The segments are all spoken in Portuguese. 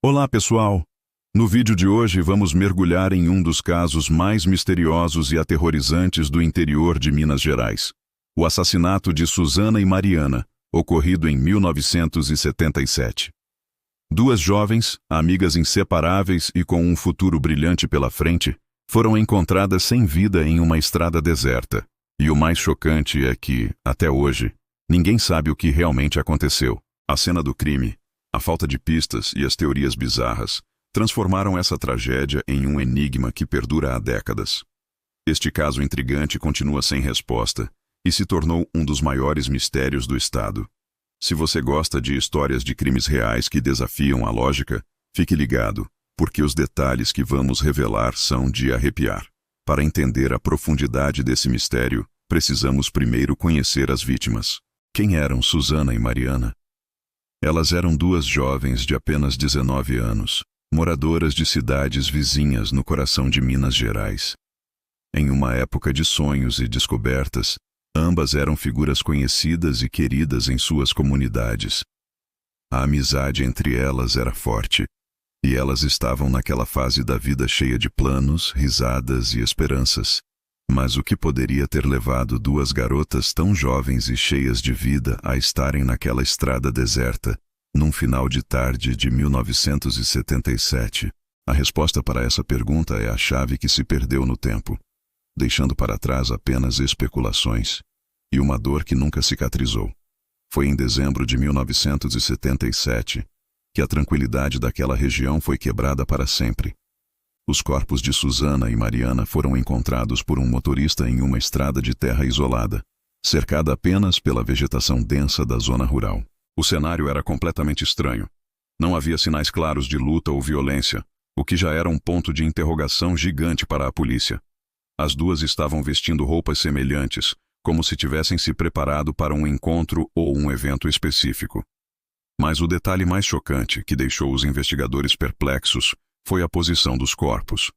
Olá, pessoal! No vídeo de hoje vamos mergulhar em um dos casos mais misteriosos e aterrorizantes do interior de Minas Gerais. O assassinato de Suzana e Mariana, ocorrido em 1977. Duas jovens, amigas inseparáveis e com um futuro brilhante pela frente, foram encontradas sem vida em uma estrada deserta. E o mais chocante é que, até hoje, ninguém sabe o que realmente aconteceu. A cena do crime, a falta de pistas e as teorias bizarras transformaram essa tragédia em um enigma que perdura há décadas. Este caso intrigante continua sem resposta e se tornou um dos maiores mistérios do estado. Se você gosta de histórias de crimes reais que desafiam a lógica, fique ligado, porque os detalhes que vamos revelar são de arrepiar. Para entender a profundidade desse mistério, precisamos primeiro conhecer as vítimas. Quem eram Suzana e Mariana? Elas eram duas jovens de apenas 19 anos, moradoras de cidades vizinhas no coração de Minas Gerais. Em uma época de sonhos e descobertas, ambas eram figuras conhecidas e queridas em suas comunidades. A amizade entre elas era forte, e elas estavam naquela fase da vida cheia de planos, risadas e esperanças. Mas o que poderia ter levado duas garotas tão jovens e cheias de vida a estarem naquela estrada deserta, num final de tarde de 1977? A resposta para essa pergunta é a chave que se perdeu no tempo, deixando para trás apenas especulações e uma dor que nunca cicatrizou. Foi em dezembro de 1977 que a tranquilidade daquela região foi quebrada para sempre. Os corpos de Suzana e Mariana foram encontrados por um motorista em uma estrada de terra isolada, cercada apenas pela vegetação densa da zona rural. O cenário era completamente estranho. Não havia sinais claros de luta ou violência, o que já era um ponto de interrogação gigante para a polícia. As duas estavam vestindo roupas semelhantes, como se tivessem se preparado para um encontro ou um evento específico. Mas o detalhe mais chocante, que deixou os investigadores perplexos, foi a posição dos corpos.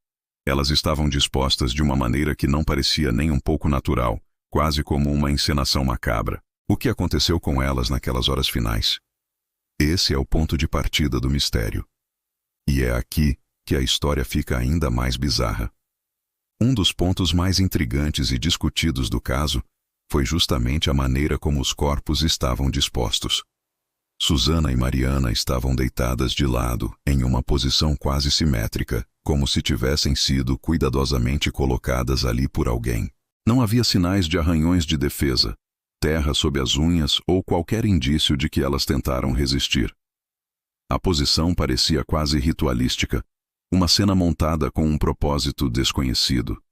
Elas estavam dispostas de uma maneira que não parecia nem um pouco natural, quase como uma encenação macabra. O que aconteceu com elas naquelas horas finais? Esse é o ponto de partida do mistério. E é aqui que a história fica ainda mais bizarra. Um dos pontos mais intrigantes e discutidos do caso foi justamente a maneira como os corpos estavam dispostos. Suzana e Mariana estavam deitadas de lado, em uma posição quase simétrica, como se tivessem sido cuidadosamente colocadas ali por alguém. Não havia sinais de arranhões de defesa, terra sob as unhas ou qualquer indício de que elas tentaram resistir. A posição parecia quase ritualística, uma cena montada com um propósito desconhecido.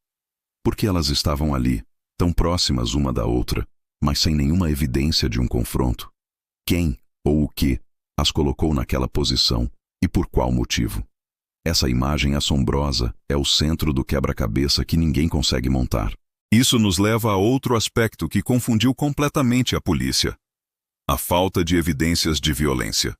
Por que elas estavam ali, tão próximas uma da outra, mas sem nenhuma evidência de um confronto? Quem ou o que as colocou naquela posição e por qual motivo? Essa imagem assombrosa é o centro do quebra-cabeça que ninguém consegue montar. Isso nos leva a outro aspecto que confundiu completamente a polícia: a falta de evidências de violência.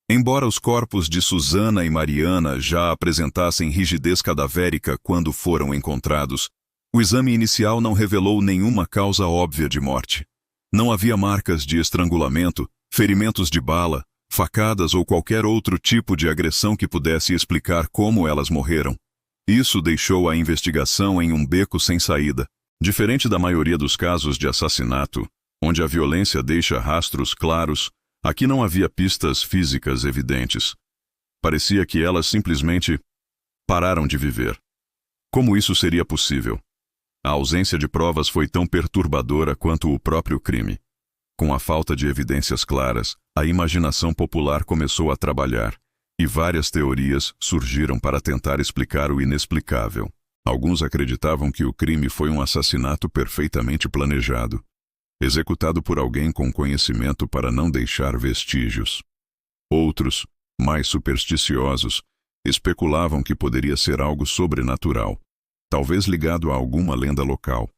Embora os corpos de Suzana e Mariana já apresentassem rigidez cadavérica quando foram encontrados, o exame inicial não revelou nenhuma causa óbvia de morte. Não havia marcas de estrangulamento, ferimentos de bala, facadas ou qualquer outro tipo de agressão que pudesse explicar como elas morreram. Isso deixou a investigação em um beco sem saída. Diferente da maioria dos casos de assassinato, onde a violência deixa rastros claros, aqui não havia pistas físicas evidentes. Parecia que elas simplesmente pararam de viver. Como isso seria possível? A ausência de provas foi tão perturbadora quanto o próprio crime. Com a falta de evidências claras, a imaginação popular começou a trabalhar, e várias teorias surgiram para tentar explicar o inexplicável. Alguns acreditavam que o crime foi um assassinato perfeitamente planejado, executado por alguém com conhecimento para não deixar vestígios. Outros, mais supersticiosos, especulavam que poderia ser algo sobrenatural, talvez ligado a alguma lenda local.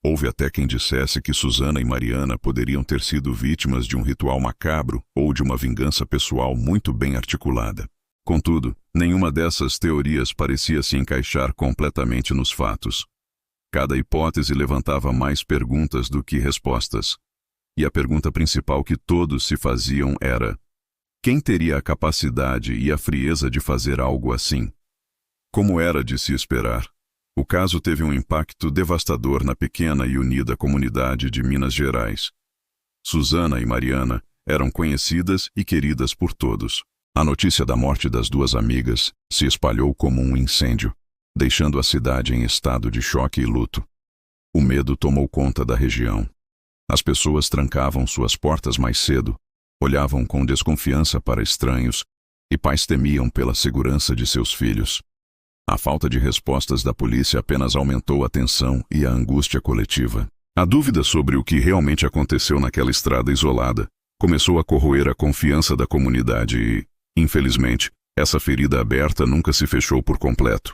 Houve até quem dissesse que Suzana e Mariana poderiam ter sido vítimas de um ritual macabro ou de uma vingança pessoal muito bem articulada. Contudo, nenhuma dessas teorias parecia se encaixar completamente nos fatos. Cada hipótese levantava mais perguntas do que respostas. E a pergunta principal que todos se faziam era: Quem teria a capacidade e a frieza de fazer algo assim? Como era de se esperar, o caso teve um impacto devastador na pequena e unida comunidade de Minas Gerais. Suzana e Mariana eram conhecidas e queridas por todos. A notícia da morte das duas amigas se espalhou como um incêndio, deixando a cidade em estado de choque e luto. O medo tomou conta da região. As pessoas trancavam suas portas mais cedo, olhavam com desconfiança para estranhos e pais temiam pela segurança de seus filhos. A falta de respostas da polícia apenas aumentou a tensão e a angústia coletiva. A dúvida sobre o que realmente aconteceu naquela estrada isolada começou a corroer a confiança da comunidade e, infelizmente, essa ferida aberta nunca se fechou por completo.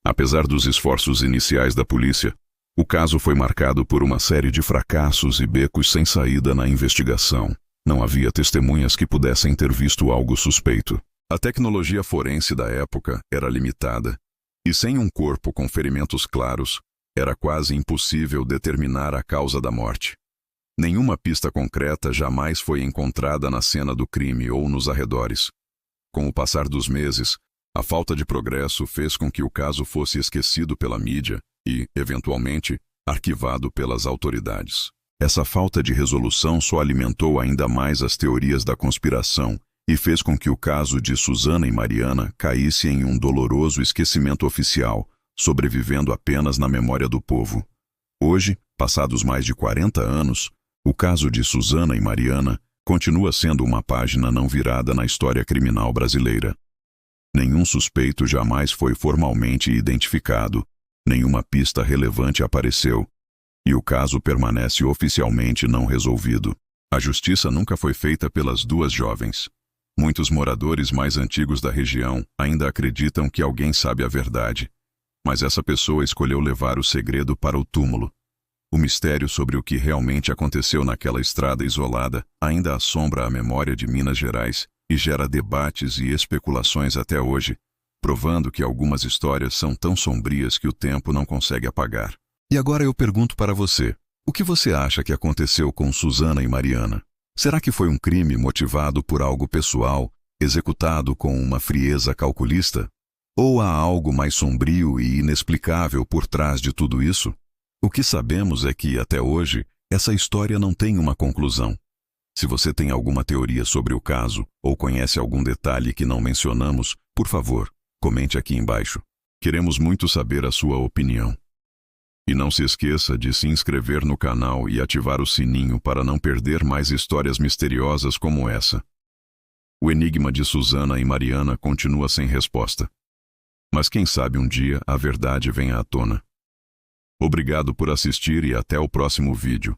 Apesar dos esforços iniciais da polícia, o caso foi marcado por uma série de fracassos e becos sem saída na investigação. Não havia testemunhas que pudessem ter visto algo suspeito. A tecnologia forense da época era limitada, e sem um corpo com ferimentos claros, era quase impossível determinar a causa da morte. Nenhuma pista concreta jamais foi encontrada na cena do crime ou nos arredores. Com o passar dos meses, a falta de progresso fez com que o caso fosse esquecido pela mídia e, eventualmente, arquivado pelas autoridades. Essa falta de resolução só alimentou ainda mais as teorias da conspiração e fez com que o caso de Suzana e Mariana caísse em um doloroso esquecimento oficial, sobrevivendo apenas na memória do povo. Hoje, passados mais de 40 anos, o caso de Suzana e Mariana continua sendo uma página não virada na história criminal brasileira. Nenhum suspeito jamais foi formalmente identificado, nenhuma pista relevante apareceu, e o caso permanece oficialmente não resolvido. A justiça nunca foi feita pelas duas jovens. Muitos moradores mais antigos da região ainda acreditam que alguém sabe a verdade, mas essa pessoa escolheu levar o segredo para o túmulo. O mistério sobre o que realmente aconteceu naquela estrada isolada ainda assombra a memória de Minas Gerais e gera debates e especulações até hoje, provando que algumas histórias são tão sombrias que o tempo não consegue apagar. E agora eu pergunto para você, o que você acha que aconteceu com Suzana e Mariana? Será que foi um crime motivado por algo pessoal, executado com uma frieza calculista? Ou há algo mais sombrio e inexplicável por trás de tudo isso? O que sabemos é que, até hoje, essa história não tem uma conclusão. Se você tem alguma teoria sobre o caso, ou conhece algum detalhe que não mencionamos, por favor, comente aqui embaixo. Queremos muito saber a sua opinião. E não se esqueça de se inscrever no canal e ativar o sininho para não perder mais histórias misteriosas como essa. O enigma de Suzana e Mariana continua sem resposta. Mas quem sabe um dia a verdade venha à tona. Obrigado por assistir e até o próximo vídeo.